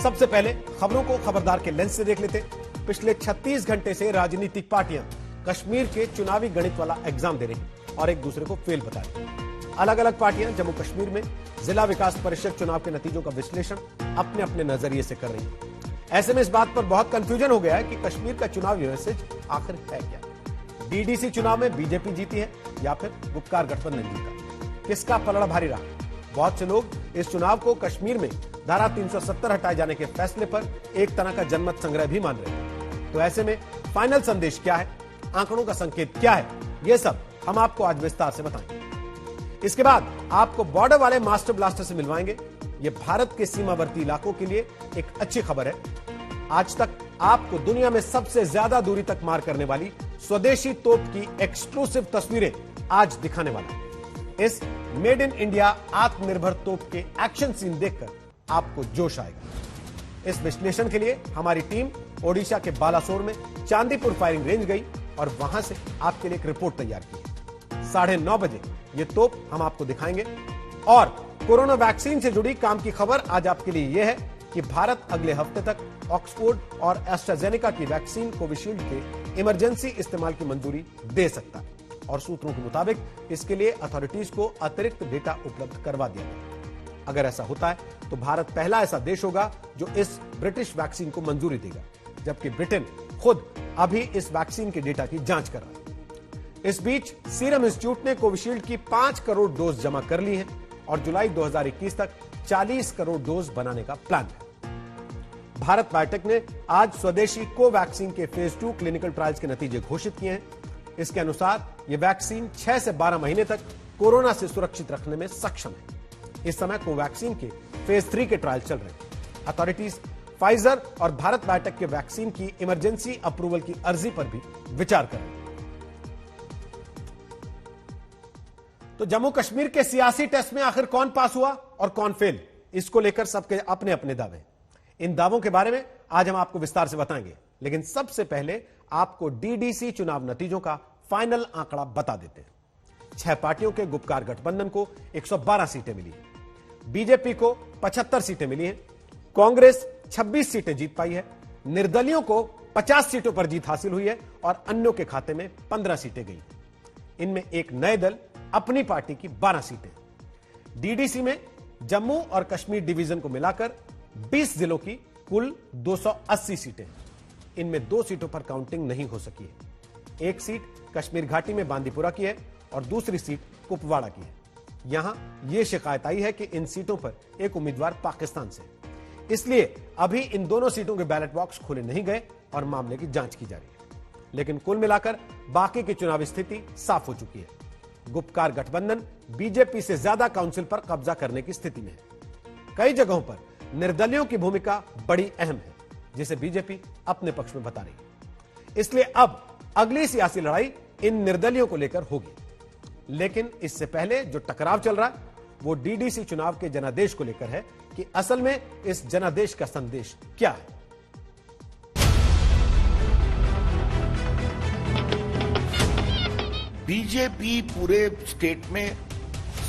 सबसे पहले खबरों को खबरदार के लेंस से देख लेते। पिछले 36 घंटे से राजनीतिक पार्टियां कश्मीर के चुनावी गणित वाला एग्जाम दे रही और एक दूसरे को फेल बता रही। अलग अलग पार्टियां जम्मू कश्मीर में जिला विकास परिषद चुनाव के नतीजों का विश्लेषण अपने अपने नजरिए से कर रही है। ऐसे में इस बात पर बहुत कंफ्यूजन हो गया है कि कश्मीर का चुनावी मैसेज आखिर है क्या। डीडीसी चुनाव में बीजेपी जीती है या फिर गुपकार गठबंधन जीता, किसका पलड़ा भारी रहा। बहुत से लोग इस चुनाव को कश्मीर में धारा 370 हटाए जाने के फैसले पर एक तरह का जनमत संग्रह भी मान रहे हैं। तो ऐसे में फाइनल संदेश क्या है, आंकड़ों का संकेत क्या है, ये सब हम आपको आज विस्तार से बताएंगे। इसके बाद आपको बॉर्डर वाले मास्टर ब्लास्टर से मिलवाएंगे। ये भारत के सीमावर्ती इलाकों के लिए एक अच्छी खबर है। आज तक आपको दुनिया में सबसे ज्यादा दूरी तक मार करने वाली स्वदेशी तोप की एक्सक्लूसिव तस्वीरें आज दिखाने वाला है। इस मेड इन इंडिया आत्मनिर्भर तोप के एक्शन सीन देखकर आपको जोश आएगा। इस विश्लेषण के लिए हमारी टीम ओडिशा के बालासोर में चांदीपुर फायरिंग रेंज गई और वहां से आपके लिए एक रिपोर्ट तैयार की। 9:30 बजे ये तोप हम आपको दिखाएंगे। और कोरोना वैक्सीन से जुड़ी काम की खबर आज आपके लिए यह है कि भारत अगले हफ्ते तक ऑक्सफोर्ड और एस्ट्राजेनेका की वैक्सीन कोविशील्ड के इमरजेंसी इस्तेमाल की मंजूरी दे सकता है और सूत्रों के मुताबिक इसके लिए अथॉरिटीज को अतिरिक्त डेटा उपलब्ध करवा दिया गया। अगर ऐसा होता है तो भारत पहला ऐसा देश होगा जो इस ब्रिटिश वैक्सीन को मंजूरी देगा, जबकि ब्रिटेन खुद अभी इस वैक्सीन के डेटा की जांच कर रहा है। इस बीच सीरम इंस्टीट्यूट ने कोविशील्ड की 5 करोड़ डोज जमा कर ली है और जुलाई 2021 तक 40 करोड़ डोज बनाने का प्लान है। भारत बायोटेक ने आज स्वदेशी कोवैक्सीन के फेज 2 क्लिनिकल ट्रायल्स के नतीजे घोषित किए हैं। इसके अनुसार यह वैक्सीन 6 से 12 महीने तक कोरोना से सुरक्षित रखने में सक्षम है। इस समय कोवैक्सीन के फेज 3 के ट्रायल चल रहे हैं। अथॉरिटीज फाइजर और भारत बायोटेक के वैक्सीन की इमरजेंसी अप्रूवल की अर्जी पर भी विचार कर रहे हैं। तो जम्मू कश्मीर के सियासी टेस्ट में आखिर कौन पास हुआ और कौन फेल, इसको लेकर सबके अपने अपने दावे। इन दावों के बारे में आज हम आपको विस्तार से बताएंगे, लेकिन सबसे पहले आपको डीडीसी चुनाव नतीजों का फाइनल आंकड़ा बता देते हैं। 6 पार्टियों के गुपकार गठबंधन को 112 सीटें मिली है, बीजेपी को 75 सीटें मिली हैं, कांग्रेस 26 सीटें जीत पाई है, निर्दलियों को 50 सीटों पर जीत हासिल हुई है और अन्यों के खाते में 15 सीटें गई। इनमें एक नए दल अपनी पार्टी की 12 सीटें। डीडीसी में जम्मू और कश्मीर डिवीजन को मिलाकर 20 जिलों की कुल 280 सीटें। इनमें 2 सीटों पर काउंटिंग नहीं हो सकी है। एक सीट कश्मीर घाटी में बांदीपुरा की है और दूसरी सीट कुपवाड़ा की है। यहां यह शिकायत आई है कि इन सीटों पर एक उम्मीदवार पाकिस्तान से, इसलिए अभी इन दोनों सीटों के बैलेट बॉक्स खोले नहीं गए और मामले की जांच की जा रही है। लेकिन कुल मिलाकर बाकी की चुनावी स्थिति साफ हो चुकी है। गुपकार गठबंधन बीजेपी से ज्यादा काउंसिल पर कब्जा करने की स्थिति में है। कई जगहों पर निर्दलियों की भूमिका बड़ी अहम है, जिसे बीजेपी अपने पक्ष में बता रही है। इसलिए अब अगली सियासी लड़ाई इन निर्दलियों को लेकर होगी। लेकिन इससे पहले जो टकराव चल रहा है वो डीडीसी चुनाव के जनादेश को लेकर है कि असल में इस जनादेश का संदेश क्या है। बीजेपी पूरे स्टेट में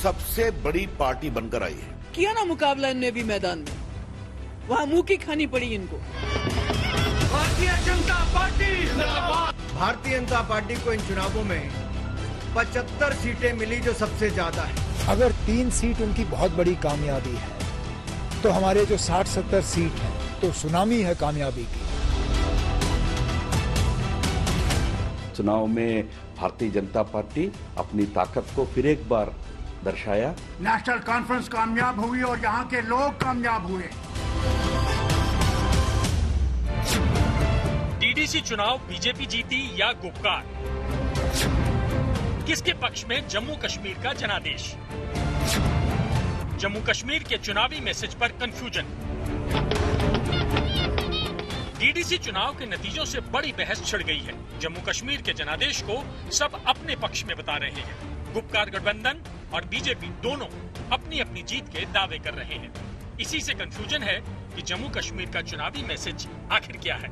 सबसे बड़ी पार्टी बनकर आई है। किया ना मुकाबला इनने भी मैदान में, वहाँ मुंह की खानी पड़ी इनको। भारतीय जनता पार्टी को इन चुनावों में 75 सीटें मिली, जो सबसे ज्यादा है। अगर 3 सीट उनकी बहुत बड़ी कामयाबी है तो हमारे जो 60-70 सीट हैं तो सुनामी है कामयाबी की। चुनाव में भारतीय जनता पार्टी अपनी ताकत को फिर एक बार दर्शाया। नेशनल कॉन्फ्रेंस कामयाब हुई और यहाँ के लोग कामयाब हुए। डीडीसी चुनाव बीजेपी जीती या गुपकार, किसके पक्ष में जम्मू कश्मीर का जनादेश। जम्मू कश्मीर के चुनावी मैसेज पर कंफ्यूजन। डीडीसी चुनाव के नतीजों से बड़ी बहस छिड़ गई है। जम्मू कश्मीर के जनादेश को सब अपने पक्ष में बता रहे हैं। गुपकार गठबंधन और बीजेपी दोनों अपनी अपनी जीत के दावे कर रहे हैं। इसी से कंफ्यूजन है कि जम्मू कश्मीर का चुनावी मैसेज आखिर क्या है।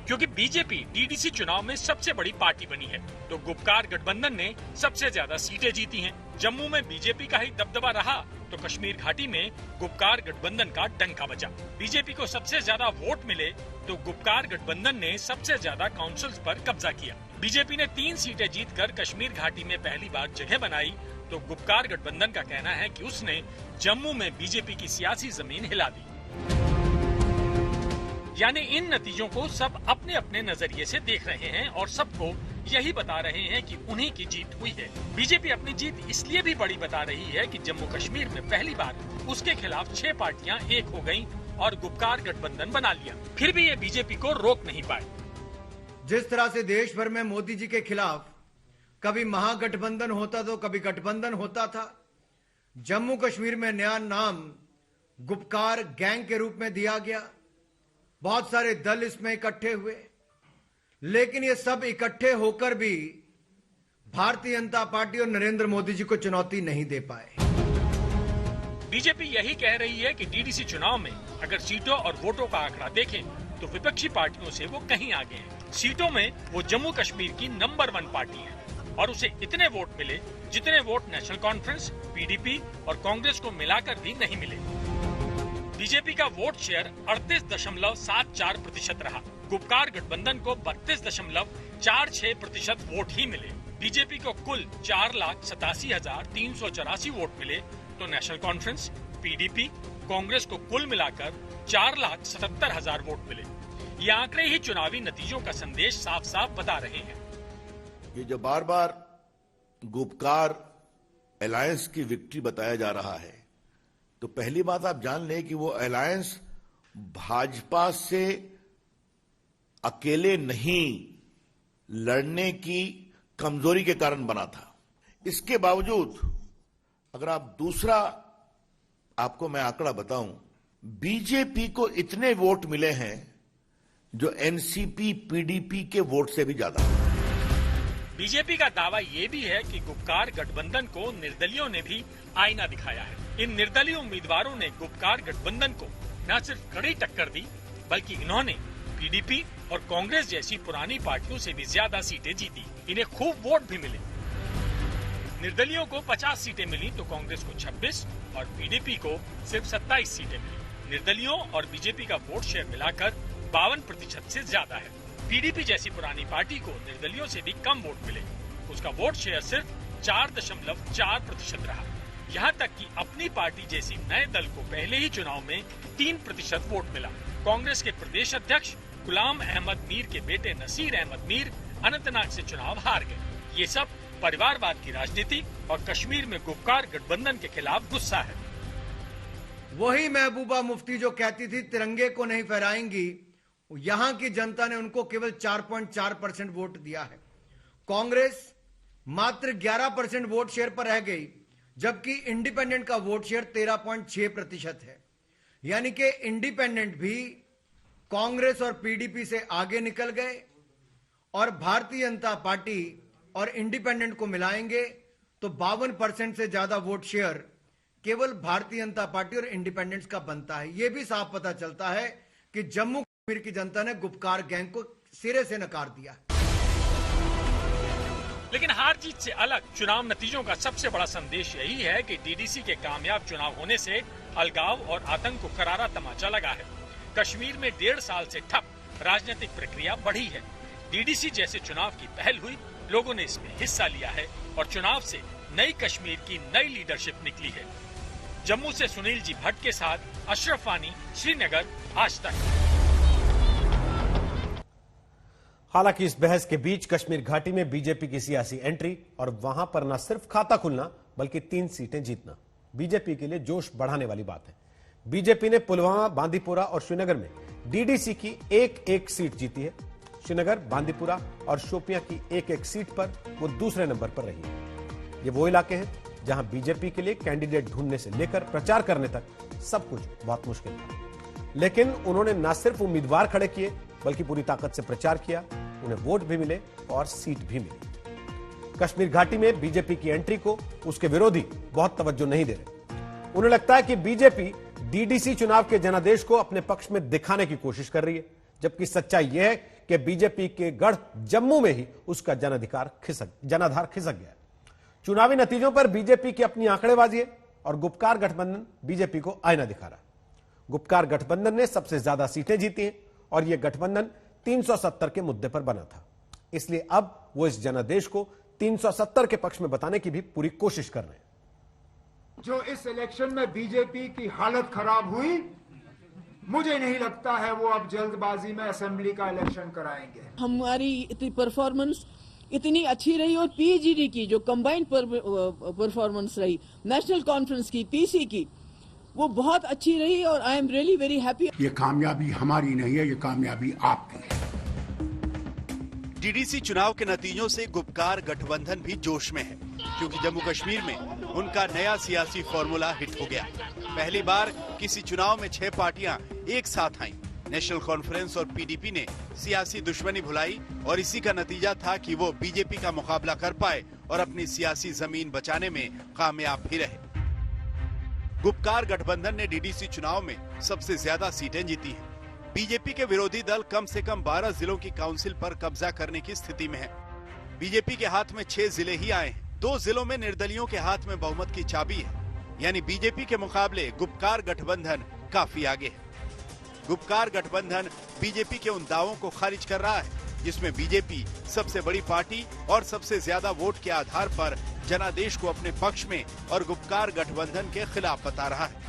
क्योंकि बीजेपी डीडीसी चुनाव में सबसे बड़ी पार्टी बनी है, तो गुपकार गठबंधन ने सबसे ज्यादा सीटें जीती हैं। जम्मू में बीजेपी का ही दबदबा रहा तो कश्मीर घाटी में गुपकार गठबंधन का डंका बजा। बीजेपी को सबसे ज्यादा वोट मिले तो गुपकार गठबंधन ने सबसे ज्यादा काउंसिल्स पर कब्जा किया। बीजेपी ने 3 सीटें जीतकर कश्मीर घाटी में पहली बार जगह बनाई तो गुपकार गठबंधन का कहना है कि उसने जम्मू में बीजेपी की सियासी जमीन हिला दी। यानी इन नतीजों को सब अपने अपने नजरिए से देख रहे हैं और सबको यही बता रहे हैं कि उन्हीं की जीत हुई है। बीजेपी अपनी जीत इसलिए भी बड़ी बता रही है कि जम्मू कश्मीर में पहली बार उसके खिलाफ 6 पार्टियां एक हो गईं और गुपकार गठबंधन बना लिया। फिर भी ये बीजेपी को रोक नहीं पाए। जिस तरह से देश भर में मोदी जी के खिलाफ कभी महागठबंधन होता तो कभी गठबंधन होता था, जम्मू कश्मीर में नया नाम गुपकार गैंग के रूप में दिया गया। बहुत सारे दल इसमें इकट्ठे हुए, लेकिन ये सब इकट्ठे होकर भी भारतीय जनता पार्टी और नरेंद्र मोदी जी को चुनौती नहीं दे पाए। बीजेपी यही कह रही है कि डीडीसी चुनाव में अगर सीटों और वोटों का आंकड़ा देखें तो विपक्षी पार्टियों से वो कहीं आगे हैं। सीटों में वो जम्मू कश्मीर की नंबर 1 पार्टी है और उसे इतने वोट मिले जितने वोट नेशनल कॉन्फ्रेंस, पीडीपी और कांग्रेस को मिलाकर भी नहीं मिले। बीजेपी का वोट शेयर 38.74% रहा। गुपकार गठबंधन को 32.46% वोट ही मिले। बीजेपी को कुल 4,87,384 वोट मिले तो नेशनल कॉन्फ्रेंस, पीडीपी, कांग्रेस को कुल मिलाकर 4,77,000 वोट मिले। ये आंकड़े ही चुनावी नतीजों का संदेश साफ साफ बता रहे हैं। ये जो बार बार गुपकार अलायंस की विक्ट्री बताया जा रहा है, तो पहली बात आप जान लें कि वो अलायंस भाजपा से अकेले नहीं लड़ने की कमजोरी के कारण बना था। इसके बावजूद अगर आप दूसरा आपको मैं आंकड़ा बताऊं, बीजेपी को इतने वोट मिले हैं जो एनसीपी, पीडीपी के वोट से भी ज्यादा। बीजेपी का दावा ये भी है कि गुपकार गठबंधन को निर्दलियों ने भी आईना दिखाया है। इन निर्दलीय उम्मीदवारों ने गुपकार गठबंधन को न सिर्फ कड़ी टक्कर दी, बल्कि इन्होंने पीडीपी और कांग्रेस जैसी पुरानी पार्टियों से भी ज्यादा सीटें जीती। इन्हें खूब वोट भी मिले। निर्दलियों को 50 सीटें मिली तो कांग्रेस को 26 और पीडीपी को सिर्फ 27 सीटें मिली। निर्दलियों और बीजेपी का वोट शेयर मिलाकर 52% से ज्यादा है। पीडीपी जैसी पुरानी पार्टी को निर्दलियों से भी कम वोट मिले। उसका वोट शेयर सिर्फ 4.4% रहा। यहाँ तक कि अपनी पार्टी जैसी नए दल को पहले ही चुनाव में 3% वोट मिला। कांग्रेस के प्रदेश अध्यक्ष गुलाम अहमद मीर के बेटे नसीर अहमद मीर अनंतनाग से चुनाव हार गए। ये सब परिवारवाद की राजनीति और कश्मीर में गुपकार गठबंधन के खिलाफ गुस्सा है। वही महबूबा मुफ्ती जो कहती थी तिरंगे को नहीं फहराएंगी, यहां की जनता ने उनको केवल 4.4% वोट दिया है। कांग्रेस मात्र 11% वोट शेयर पर रह गई, जबकि इंडिपेंडेंट का वोट शेयर 13.6% है। यानी कि इंडिपेंडेंट भी कांग्रेस और पीडीपी से आगे निकल गए और भारतीय जनता पार्टी और इंडिपेंडेंट को मिलाएंगे तो 52% से ज्यादा वोट शेयर केवल भारतीय जनता पार्टी और इंडिपेंडेंट्स का बनता है। यह भी साफ पता चलता है कि जम्मू कश्मीर की जनता ने गुपकार गैंग को सिरे से नकार दिया। लेकिन हार जीत से अलग चुनाव नतीजों का सबसे बड़ा संदेश यही है कि डीडीसी के कामयाब चुनाव होने से अलगाव और आतंक को करारा तमाचा लगा है। कश्मीर में 1.5 साल से ठप राजनीतिक प्रक्रिया बढ़ी है। डीडीसी जैसे चुनाव की पहल हुई, लोगों ने इसमें हिस्सा लिया है और चुनाव से नई कश्मीर की नई लीडरशिप निकली है। जम्मू से सुनील जी भट्ट के साथ अशरफ वानी, श्रीनगर, आज तक। हालांकि इस बहस के बीच कश्मीर घाटी में बीजेपी की सियासी एंट्री और वहां पर न सिर्फ खाता खुलना बल्कि 3 सीटें जीतना बीजेपी के लिए जोश बढ़ाने वाली बात है। बीजेपी ने पुलवामा, बांदीपुरा और श्रीनगर में डीडीसी की एक सीट जीती है। श्रीनगर, बांदीपुरा और शोपियां की एक सीट पर वो दूसरे नंबर पर रही है। ये वो इलाके हैं जहां बीजेपी के लिए कैंडिडेट ढूंढने से लेकर प्रचार करने तक सब कुछ बहुत मुश्किल था। लेकिन उन्होंने न सिर्फ उम्मीदवार खड़े किए बल्कि पूरी ताकत से प्रचार किया। उन्हें वोट भी मिले और सीट भी मिली। कश्मीर घाटी में बीजेपी की एंट्री को उसके विरोधी बहुत तवज्जो नहीं दे रहे। उन्हें लगता है कि बीजेपी डीडीसी चुनाव के जनादेश को अपने पक्ष में दिखाने की कोशिश कर रही है, जबकि सच्चाई यह है कि बीजेपी के गढ़ जम्मू में ही उसका जनाधार खिसक गया है। चुनावी नतीजों पर बीजेपी की अपनी आंकड़ेबाजी है। और गुपकार गठबंधन बीजेपी को आईना दिखा रहा। गुपकार गठबंधन ने सबसे ज्यादा सीटें जीती हैं और यह गठबंधन 370 के मुद्दे पर बना था, इसलिए अब वो इस जनादेश को 370 के पक्ष में बताने की भी पूरी कोशिश कर रहे हैं। जो इस इलेक्शन में बीजेपी की हालत खराब हुई, मुझे नहीं लगता है वो अब जल्दबाजी में असेंबली का इलेक्शन कराएंगे। हमारी परफॉर्मेंस इतनी अच्छी रही और पीजीडी की जो कंबाइंड परफॉर्मेंस रही, नेशनल कॉन्फ्रेंस की, पीसी की, वो बहुत अच्छी रही और I am really very happy. ये कामयाबी हमारी नहीं है, ये कामयाबी आपकी है। डीडीसी चुनाव के नतीजों से गुपकार गठबंधन भी जोश में है, क्योंकि जम्मू कश्मीर में उनका नया सियासी फॉर्मूला हिट हो गया। पहली बार किसी चुनाव में 6 पार्टियां एक साथ आईं। नेशनल कॉन्फ्रेंस और पीडीपी ने सियासी दुश्मनी भुलाई और इसी का नतीजा था कि वो बीजेपी का मुकाबला कर पाए और अपनी सियासी जमीन बचाने में कामयाब भी रहे। गुपकार गठबंधन ने डीडीसी चुनाव में सबसे ज्यादा सीटें जीती हैं। बीजेपी के विरोधी दल कम से कम 12 जिलों की काउंसिल पर कब्जा करने की स्थिति में है। बीजेपी के हाथ में 6 जिले ही आए हैं। 2 जिलों में निर्दलियों के हाथ में बहुमत की चाबी है, यानी बीजेपी के मुकाबले गुपकार गठबंधन काफी आगे है। गुपकार गठबंधन बीजेपी के उन दावों को खारिज कर रहा है जिसमें बीजेपी सबसे बड़ी पार्टी और सबसे ज्यादा वोट के आधार पर जनादेश को अपने पक्ष में और गुपकार गठबंधन के खिलाफ बता रहा है।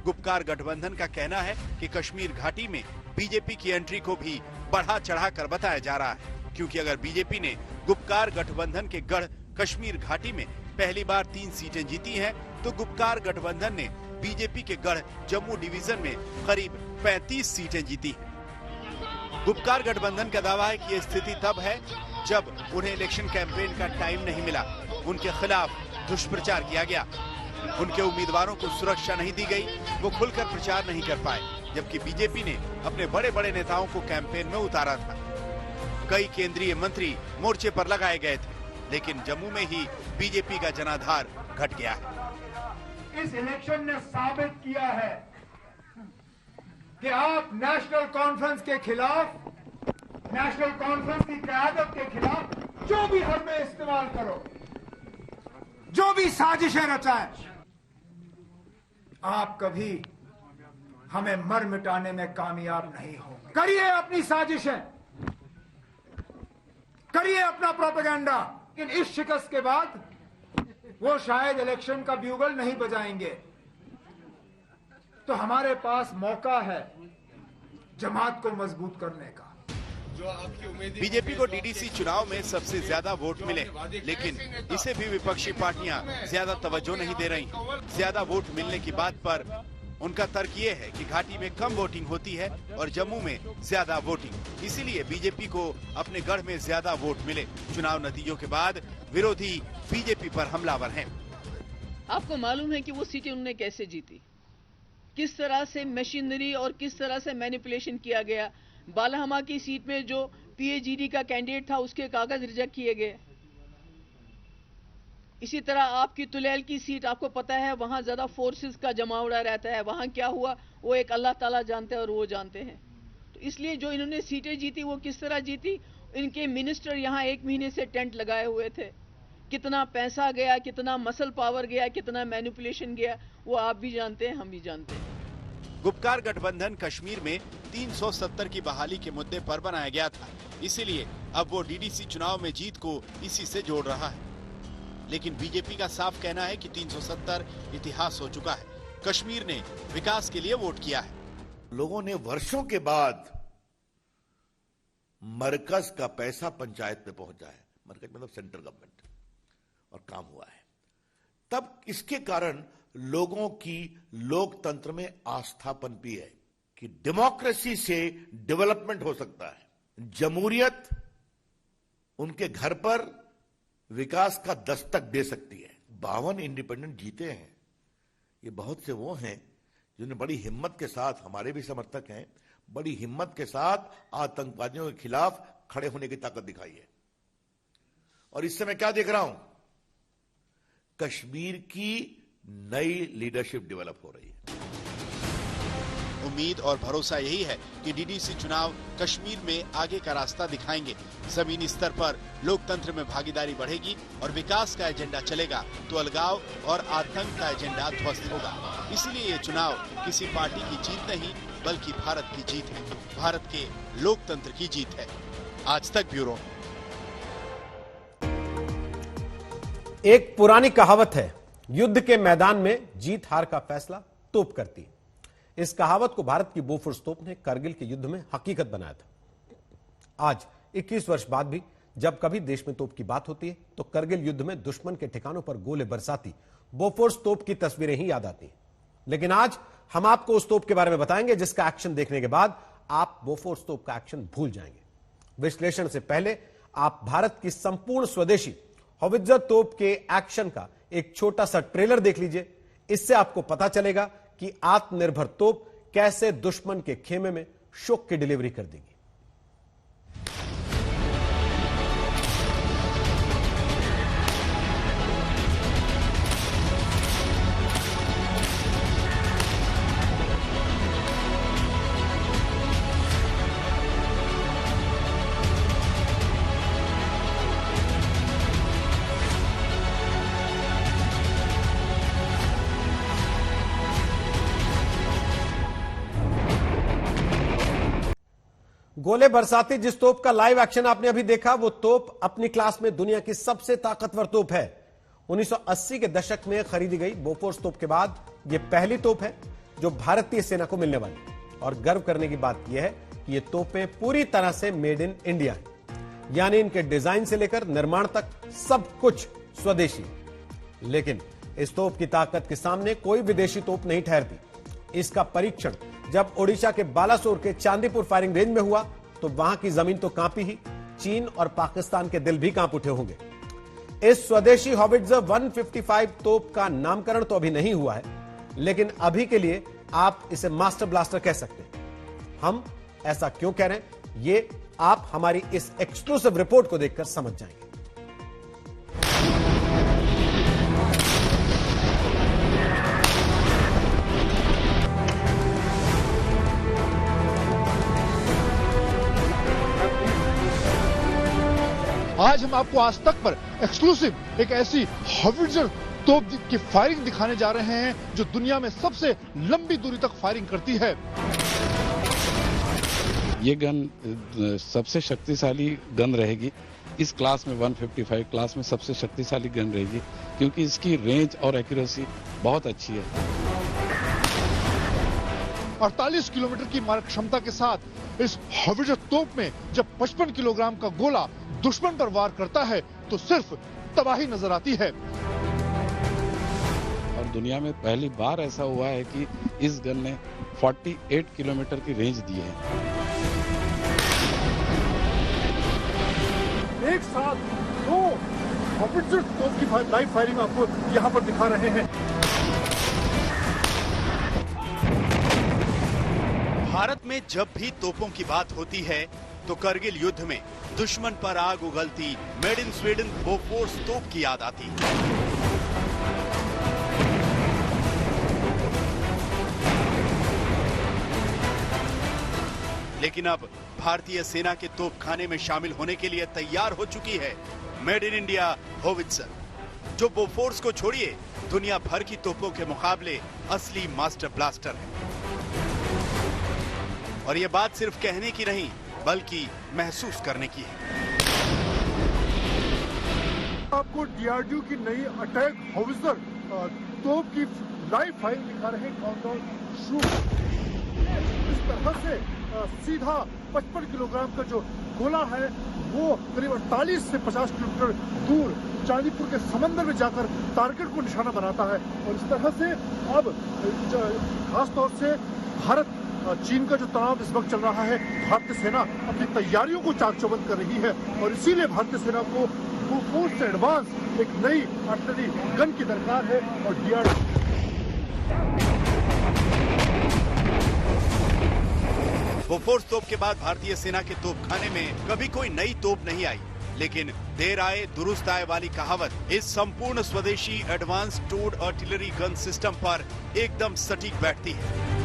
गुपकार गठबंधन का कहना है कि कश्मीर घाटी में बीजेपी की एंट्री को भी बढ़ा चढ़ा कर बताया जा रहा है, क्योंकि अगर बीजेपी ने गुपकार गठबंधन के गढ़ कश्मीर घाटी में पहली बार 3 सीटें जीती हैं, तो गुपकार गठबंधन ने बीजेपी के गढ़ जम्मू डिवीजन में करीब 35 सीटें जीती हैं। गुपकार गठबंधन का दावा है कि यह स्थिति तब है जब उन्हें इलेक्शन कैंपेन का टाइम नहीं मिला, उनके खिलाफ दुष्प्रचार किया गया, उनके उम्मीदवारों को सुरक्षा नहीं दी गई, वो खुलकर प्रचार नहीं कर पाए, जबकि बीजेपी ने अपने बड़े बड़े नेताओं को कैंपेन में उतारा था। कई केंद्रीय मंत्री मोर्चे पर लगाए गए थे, लेकिन जम्मू में ही बीजेपी का जनाधार घट गया है। इस इलेक्शन ने साबित किया है कि आप नेशनल कॉन्फ्रेंस के खिलाफ, नेशनल कॉन्फ्रेंस की क़यादत के खिलाफ जो भी हरबे इस्तेमाल करो, जो भी साजिशें रचाएं, आप कभी हमें मर मिटाने में कामयाब नहीं होंगे। करिए अपनी साजिशें, करिए अपना प्रोपेगेंडा, लेकिन इस शिकस्त के बाद वो शायद इलेक्शन का ब्यूगल नहीं बजाएंगे। तो हमारे पास मौका है जमात को मजबूत करने का। बीजेपी को डीडीसी चुनाव में सबसे ज्यादा वोट मिले, लेकिन इसे भी विपक्षी पार्टियां ज्यादा तवज्जो नहीं दे रही। ज्यादा वोट मिलने की बात पर उनका तर्क ये है कि घाटी में कम वोटिंग होती है और जम्मू में ज्यादा वोटिंग, इसीलिए बीजेपी को अपने गढ़ में ज्यादा वोट मिले। चुनाव नतीजों के बाद विरोधी बीजेपी पर हमलावर हैं। आपको मालूम है कि वो सीटें उन्होंने कैसे जीती, किस तरह से मशीनरी और किस तरह से मैनिपुलेशन किया गया। बालाहमा की सीट में जो पीएजीडी का कैंडिडेट था उसके कागज रिजेक्ट किए गए। इसी तरह आपकी तुलैल की सीट, आपको पता है वहां ज्यादा फोर्सेस का जमावड़ा रहता है, वहां क्या हुआ वो एक अल्लाह ताला जानते हैं और वो जानते हैं। तो इसलिए जो इन्होंने सीटें जीती वो किस तरह जीती, इनके मिनिस्टर यहाँ 1 महीने से टेंट लगाए हुए थे। कितना पैसा गया, कितना मसल पावर गया, कितना मैनिपुलेशन गया, वो आप भी जानते हैं, हम भी जानते हैं। गुपकार गठबंधन कश्मीर में 370 की बहाली के मुद्दे पर बनाया गया था, इसीलिए अब वो डीडीसी चुनाव में जीत को इसी से जोड़ रहा है। लेकिन बीजेपी का साफ कहना है कि 370 इतिहास हो चुका है। कश्मीर ने विकास के लिए वोट किया है। लोगों ने वर्षों के बाद मरकज का पैसा पंचायत में पहुंचा है, मरकज मतलब सेंट्रल गवर्नमेंट, और काम हुआ है। तब इसके कारण लोगों की लोकतंत्र में आस्था पनपी है कि डेमोक्रेसी से डेवलपमेंट हो सकता है। जमहूरियत उनके घर पर विकास का दस्तक दे सकती है। 52 इंडिपेंडेंट जीते हैं। ये बहुत से वो हैं जिन्होंने बड़ी हिम्मत के साथ, हमारे भी समर्थक हैं, बड़ी हिम्मत के साथ आतंकवादियों के खिलाफ खड़े होने की ताकत दिखाई है। और इससे मैं क्या देख रहा हूं, कश्मीर की नई लीडरशिप डेवलप हो रही है। उम्मीद और भरोसा यही है कि डीडीसी चुनाव कश्मीर में आगे का रास्ता दिखाएंगे। जमीनी स्तर पर लोकतंत्र में भागीदारी बढ़ेगी और विकास का एजेंडा चलेगा तो अलगाव और आतंक का एजेंडा ध्वस्त होगा। इसीलिए ये चुनाव किसी पार्टी की जीत नहीं बल्कि भारत की जीत है, भारत के लोकतंत्र की जीत है। आज तक ब्यूरो। एक पुरानी कहावत है, युद्ध के मैदान में जीत हार का फैसला तोप करती है। इस कहावत को भारत की बोफोर्स तोप ने करगिल के युद्ध में हकीकत बनाया था। आज 21 वर्ष बाद भी जब कभी देश में तोप की बात होती है तो करगिल युद्ध में दुश्मन के ठिकानों पर गोले बरसाती बोफोर्स तोप की तस्वीरें ही याद आती हैं। लेकिन आज हम आपको उस तोप के बारे में बताएंगे जिसका एक्शन देखने के बाद आप बोफोर्स तोप का एक्शन भूल जाएंगे। विश्लेषण से पहले आप भारत की संपूर्ण स्वदेशी हॉवित्जर तोप के एक्शन का एक छोटा सा ट्रेलर देख लीजिए। इससे आपको पता चलेगा कि आत्मनिर्भर तोप कैसे दुश्मन के खेमे में शोक की डिलीवरी कर देगी। गोले बरसाती जिस तोप का लाइव एक्शन आपने अभी देखा, वो तोप अपनी क्लास में दुनिया की सबसे ताकतवर तोप है। 1980 के दशक में खरीदी गई बोफोर्स तोप के बाद यह पहली तोप है जो भारतीय सेना को मिलने वाली। और गर्व करने की बात यह है कि ये तोपें पूरी तरह से मेड इन इंडिया हैं, यानी इनके डिजाइन से लेकर निर्माण तक सब कुछ स्वदेशी है। लेकिन इस तोप की ताकत के सामने कोई विदेशी तोप नहीं ठहरती। इसका परीक्षण जब ओडिशा के बालासोर के चांदीपुर फायरिंग रेंज में हुआ तो वहां की जमीन तो कांपी ही, चीन और पाकिस्तान के दिल भी कांप उठे होंगे। इस स्वदेशी हॉवित्जर 155 तोप का नामकरण तो अभी नहीं हुआ है, लेकिन अभी के लिए आप इसे मास्टर ब्लास्टर कह सकते हैं। हम ऐसा क्यों कह रहे हैं, ये आप हमारी इस एक्सक्लूसिव रिपोर्ट को देखकर समझ जाएंगे। आज हम आपको आज तक पर एक्सक्लूसिव एक ऐसी हॉवित्जर तोप की फायरिंग दिखाने जा रहे हैं जो दुनिया में सबसे लंबी दूरी तक फायरिंग करती है। ये गन सबसे शक्तिशाली गन रहेगी। इस क्लास में 155 क्लास में सबसे शक्तिशाली गन रहेगी क्योंकि इसकी रेंज और एक्यूरेसी बहुत अच्छी है। 48 किलोमीटर की मारक क्षमता के साथ इस हॉवित्जर तोप में जब 55 किलोग्राम का गोला दुश्मन पर वार करता है तो सिर्फ तबाही नजर आती है। और दुनिया में पहली बार ऐसा हुआ है कि इस गन ने 48 किलोमीटर की रेंज दी है। एक साथ दो हॉवित्जर तोप की लाइव फायरिंग आपको यहां पर दिखा रहे हैं। भारत में जब भी तोपों की बात होती है तो करगिल युद्ध में दुश्मन पर आग उगलती मेड इन स्वीडन बोफोर्स तोप की याद आती। लेकिन अब भारतीय सेना के तोप खाने में शामिल होने के लिए तैयार हो चुकी है मेड इन इंडिया हॉवित्जर, जो बोफोर्स को छोड़िए दुनिया भर की तोपों के मुकाबले असली मास्टर ब्लास्टर है। और ये बात सिर्फ कहने की नहीं बल्कि महसूस करने की है। आपको डीआरडीओ की नई अटैक हॉवित्जर तोप की लाइव फायरिंग दिखा रहे हैं। काउंटडाउन शुरू। इस तरह से सीधा 55 किलोग्राम का जो गोला है वो करीब 48 से 50 किलोमीटर दूर चांदीपुर के समंदर में जाकर टारगेट को निशाना बनाता है। और इस तरह से अब खासतौर से भारत चीन का जो तनाव इस वक्त चल रहा है, भारतीय सेना अपनी तैयारियों को चाक चौबंद कर रही है और इसीलिए भारतीय सेना को बोफोर्स से एडवांस एक नई आर्टिलरी गन की दरकार है। और बोफोर्स तोप के बाद भारतीय सेना के तोपखाने में कभी कोई नई तोप नहीं आई, लेकिन देर आए दुरुस्त आए वाली कहावत इस संपूर्ण स्वदेशी advance towed artillery gun system पर एकदम सटीक बैठती है।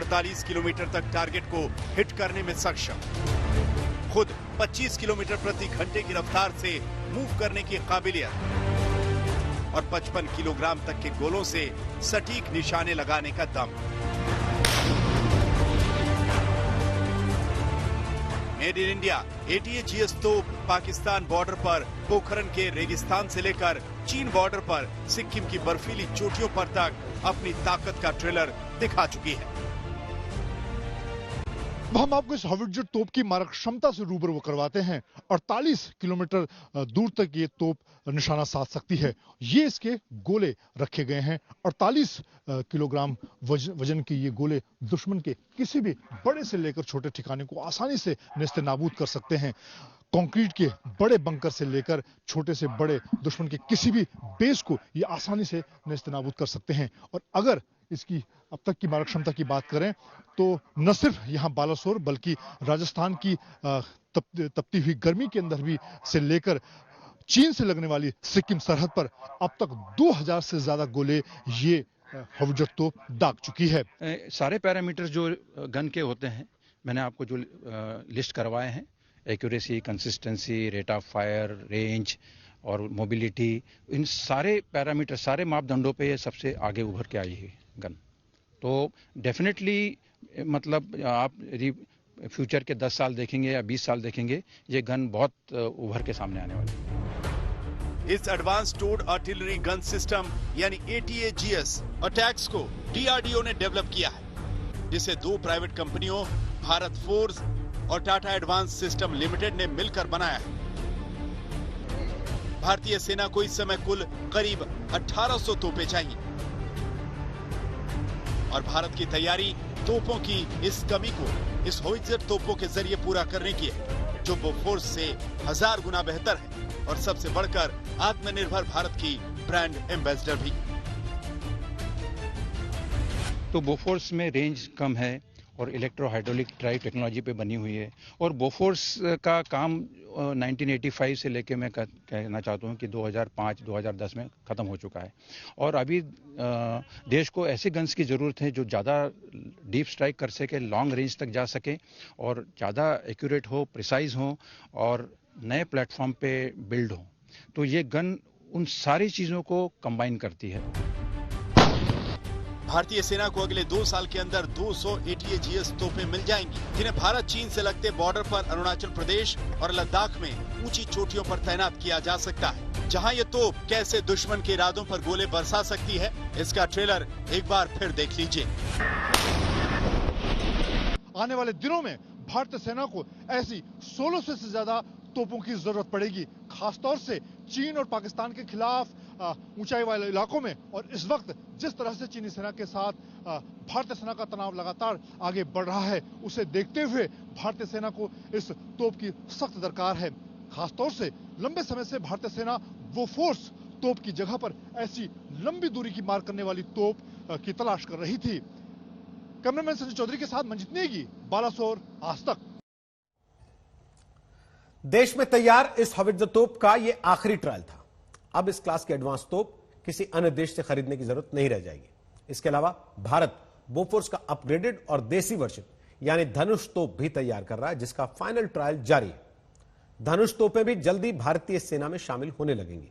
48 किलोमीटर तक टारगेट को हिट करने में सक्षम, खुद 25 किलोमीटर प्रति घंटे की रफ्तार से मूव करने की काबिलियत और 55 किलोग्राम तक के गोलों से सटीक निशाने लगाने का दम। मेड इन इंडिया ATAGS तोप पाकिस्तान बॉर्डर पर पोखरन के रेगिस्तान से लेकर चीन बॉर्डर पर सिक्किम की बर्फीली चोटियों पर तक अपनी ताकत का ट्रेलर दिखा चुकी है। हम आपको इस हावित्जर तोप की मारक क्षमता से रूबरू करवाते हैं। 48 किलोमीटर दूर तक ये तोप निशाना साध सकती है। ये इसके गोले रखे गए हैं। 48 किलोग्राम वजन के ये गोले दुश्मन के किसी भी बड़े से लेकर छोटे ठिकाने को आसानी से नेस्तनाबूद कर सकते हैं। कंक्रीट के बड़े बंकर से लेकर छोटे से बड़े दुश्मन के किसी भी बेस को ये आसानी से नेस्तनाबूद कर सकते हैं। और अगर इसकी अब तक की मारक क्षमता की बात करें तो न सिर्फ यहाँ बालासोर बल्कि राजस्थान की तपती हुई गर्मी के अंदर भी से लेकर चीन से लगने वाली सिक्किम सरहद पर अब तक 2000 से ज्यादा गोले ये हावित्जर तोप दाग चुकी है। सारे पैरामीटर्स जो गन के होते हैं मैंने आपको जो लिस्ट करवाए हैं, accuracy, consistency, rate of fire, range और मोबिलिटी, इन सारे पैरामीटर, सारे मापदंडों पे ये सबसे आगे उभर के आई है गन। तो डेफिनेटली मतलब आप यदि फ्यूचर के 10 साल देखेंगे या 20 साल देखेंगे, ये गन बहुत उभर के सामने आने वाली है। इस advance towed artillery gun system यानी ATAGS अटैक्स को DRDO ने डेवलप किया है, जिसे 2 प्राइवेट कंपनियों भारत फोर्स और टाटा एडवांस सिस्टम लिमिटेड ने मिलकर बनाया है। भारतीय सेना को इस समय कुल करीब 1800 तोपें चाहिए और भारत की तैयारी तोपों की इस कमी को इस हावित्जर तोपों के जरिए पूरा करने की है, जो बोफोर्स से 1000 गुना बेहतर है और सबसे बढ़कर आत्मनिर्भर भारत की ब्रांड एम्बेसडर भी। तो बोफोर्स में रेंज कम है और इलेक्ट्रो हाइड्रोलिक ड्राइव टेक्नोलॉजी पे बनी हुई है और बोफोर्स का काम 1985 से लेके मैं कहना चाहता हूँ कि 2005-2010 में ख़त्म हो चुका है और अभी देश को ऐसे गन्स की ज़रूरत है जो ज़्यादा डीप स्ट्राइक कर सके, लॉन्ग रेंज तक जा सके और ज़्यादा एक्यूरेट हो, प्रिसाइज हो और नए प्लेटफॉर्म पे बिल्ड हो। तो ये गन उन सारी चीज़ों को कंबाइन करती है। भारतीय सेना को अगले 2 साल के अंदर 200 ATAGS तोपें मिल जाएंगी, जिन्हें भारत चीन से लगते बॉर्डर पर अरुणाचल प्रदेश और लद्दाख में ऊंची चोटियों पर तैनात किया जा सकता है, जहां ये तोप कैसे दुश्मन के इरादों पर गोले बरसा सकती है, इसका ट्रेलर एक बार फिर देख लीजिए। आने वाले दिनों में भारतीय सेना को ऐसी 1600 से ज्यादा तोपों की जरूरत पड़ेगी, खासतौर से चीन और पाकिस्तान के खिलाफ ऊंचाई वाले इलाकों में। और इस वक्त जिस तरह से चीनी सेना के साथ भारतीय सेना का तनाव लगातार आगे बढ़ रहा है, उसे देखते हुए भारतीय सेना को इस तोप की सख्त दरकार है। खासतौर से लंबे समय से भारतीय सेना बोफोर्स तोप की जगह पर ऐसी लंबी दूरी की मार करने वाली तोप की तलाश कर रही थी। कैमरामैन संजय चौधरी के साथ मंजित नेगी, बालासोर, आज तक। देश में तैयार इस हावित्जर तोप का यह आखिरी ट्रायल था। अब इस क्लास के एडवांस तोप किसी अन्य देश से खरीदने की जरूरत नहीं रह जाएगी। इसके अलावा भारत बोफोर्स का अपग्रेडेड और देसी वर्जन यानी धनुष तोप भी तैयार कर रहा है, जिसका फाइनल ट्रायल जारी है। धनुष तोपें भी जल्दी भारतीय सेना में शामिल होने लगेंगी,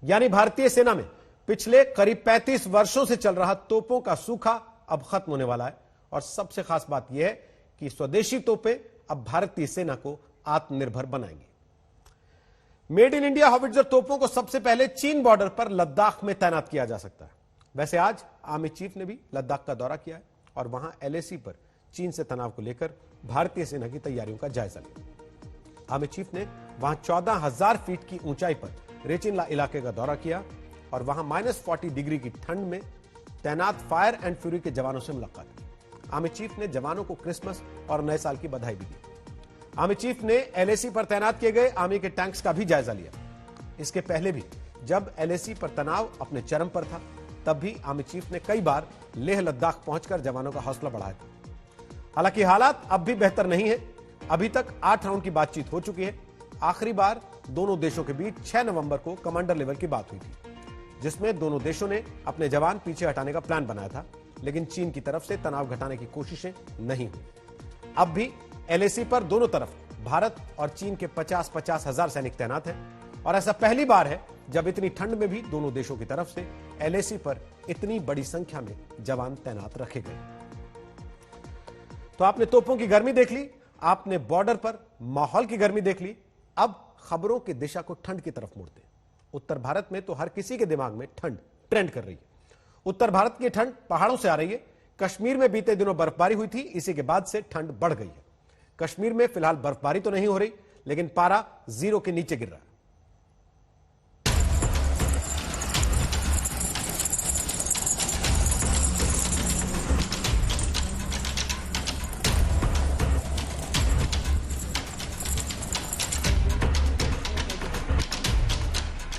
यानी भारतीय सेना में पिछले करीब 35 वर्षों से चल रहा तोपों का सूखा अब खत्म होने वाला है। और सबसे खास बात यह है कि स्वदेशी तोपें अब भारतीय सेना को आत्मनिर्भर बनाएंगी। मेड इन इंडिया हावित्जर तोपों को सबसे पहले चीन बॉर्डर पर लद्दाख में तैनात किया जा सकता है। वैसे आज आर्मी चीफ ने भी लद्दाख का दौरा किया है और वहां LAC पर चीन से तनाव को लेकर भारतीय सेना की तैयारियों का जायजा लिया। आर्मी चीफ ने वहां 14,000 फीट की ऊंचाई पर रेचिनला इलाके का दौरा किया और वहां -40 डिग्री की ठंड में तैनात फायर एंड फ्यूरी के जवानों से मुलाकात की। आर्मी चीफ ने जवानों को क्रिसमस और नए साल की बधाई भी दी। आर्मी चीफ ने LAC पर तैनात किए गए आर्मी के टैंक्स का भी जायजा लिया। इसके पहले भी जब LAC पर तनाव अपने चरम पर था, तब भी आर्मी चीफ ने कई बार लेह लद्दाख पहुंचकर जवानों का हौसला बढ़ाया था। हालांकि हालात अब भी बेहतर नहीं है। अभी तक 8 राउंड की बातचीत हो चुकी है। आखिरी बार दोनों देशों के बीच 6 नवंबर को कमांडर लेवल की बात हुई थी, जिसमें दोनों देशों ने अपने जवान पीछे हटाने का प्लान बनाया था लेकिन चीन की तरफ से तनाव घटाने की कोशिशें नहीं हुई। अब भी एलएसी पर दोनों तरफ भारत और चीन के 50-50 हजार सैनिक तैनात हैं और ऐसा पहली बार है जब इतनी ठंड में भी दोनों देशों की तरफ से एलएसी पर इतनी बड़ी संख्या में जवान तैनात रखे गए। तो आपने तोपों की गर्मी देख ली, आपने बॉर्डर पर माहौल की गर्मी देख ली, अब खबरों की दिशा को ठंड की तरफ मोड़ते हैं। उत्तर भारत में तो हर किसी के दिमाग में ठंड ट्रेंड कर रही है। उत्तर भारत की ठंड पहाड़ों से आ रही है। कश्मीर में बीते दिनों बर्फबारी हुई थी, इसी के बाद से ठंड बढ़ गई है। कश्मीर में फिलहाल बर्फबारी तो नहीं हो रही, लेकिन पारा 0 के नीचे गिर रहा है।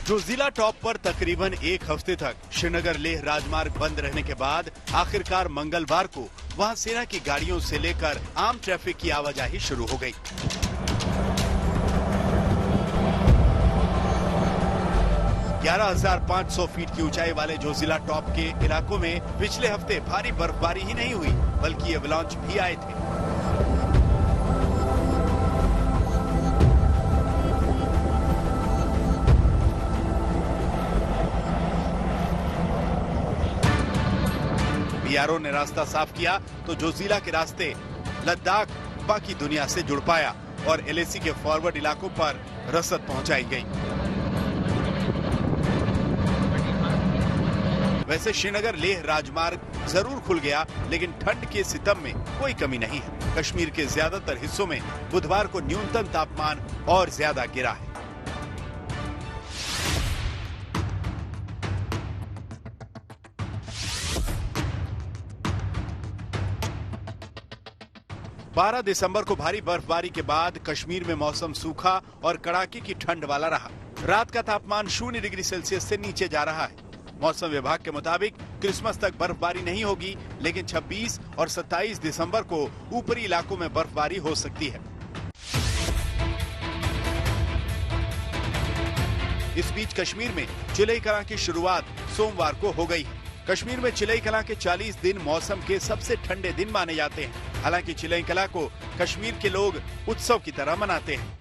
जोजिला टॉप पर तकरीबन एक हफ्ते तक श्रीनगर लेह राजमार्ग बंद रहने के बाद आखिरकार मंगलवार को वहां सेना की गाड़ियों से लेकर आम ट्रैफिक की आवाजाही शुरू हो गई। ग्यारह 11,500 फीट की ऊंचाई वाले जोजिला टॉप के इलाकों में पिछले हफ्ते भारी बर्फबारी ही नहीं हुई, बल्कि एवलांच भी आए थे। बीआरओ ने रास्ता साफ किया तो जोजिला के रास्ते लद्दाख बाकी दुनिया से जुड़ पाया और एलएसी के फॉरवर्ड इलाकों पर रसद पहुंचाई गई। वैसे श्रीनगर लेह राजमार्ग जरूर खुल गया, लेकिन ठंड के सितम में कोई कमी नहीं है। कश्मीर के ज्यादातर हिस्सों में बुधवार को न्यूनतम तापमान और ज्यादा गिरा है। बारह दिसंबर को भारी बर्फबारी के बाद कश्मीर में मौसम सूखा और कड़ाके की ठंड वाला रहा। रात का तापमान 0 डिग्री सेल्सियस से नीचे जा रहा है। मौसम विभाग के मुताबिक क्रिसमस तक बर्फबारी नहीं होगी, लेकिन 26 और 27 दिसंबर को ऊपरी इलाकों में बर्फबारी हो सकती है। इस बीच कश्मीर में चिलई कलां की शुरुआत सोमवार को हो गई है। कश्मीर में चिलई कलां के 40 दिन मौसम के सबसे ठंडे दिन माने जाते हैं। हालांकि चिलई कलां को कश्मीर के लोग उत्सव की तरह मनाते हैं।